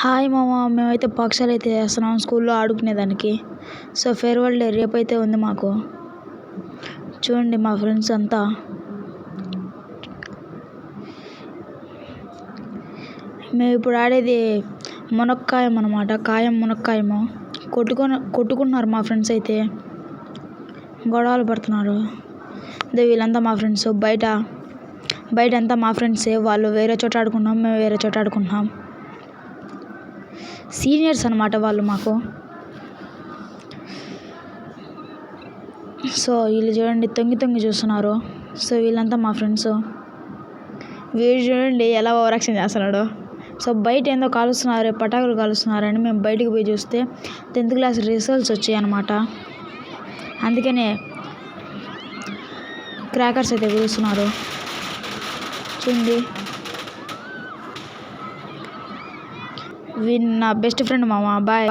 Hi మామ, మేమైతే పక్షాలు అయితే వేస్తున్నాం స్కూల్లో ఆడుకునేదానికి. సో ఫేర్వెల్ డే రేపైతే ఉంది మాకు. చూడండి మా ఫ్రెండ్స్ అంతా. మేము ఇప్పుడు ఆడేది మునక్కాయం అనమాట. మునక్కాయము కొట్టుకున్నారు మా ఫ్రెండ్స్ అయితే, గొడవలు పడుతున్నారు. అదే వీళ్ళంతా మా ఫ్రెండ్స్. బయట అంతా మా ఫ్రెండ్సే. వాళ్ళు వేరే చోట ఆడుకుంటున్నాం, మేము వేరే చోట ఆడుకుంటున్నాం. సీనియర్స్ అనమాట వాళ్ళు మాకు. సో వీళ్ళు చూడండి తొంగి చూస్తున్నారు. సో వీళ్ళంతా మా ఫ్రెండ్స్. వీడు చూడండి ఎలా ఓవరాక్షన్ చేస్తున్నాడు. సో బయట ఏందో కాలుస్తున్నారు, పటాకులు కాలుస్తున్నారని మేము బయటికి పోయి చూస్తే 10th క్లాస్ రిజల్ట్స్ వచ్చాయి అనమాట. అందుకనే క్రాకర్స్ అయితే పిలుస్తున్నారు. చూడండి, వీడు నా బెస్ట్ ఫ్రెండ్ మామ. బాయ్.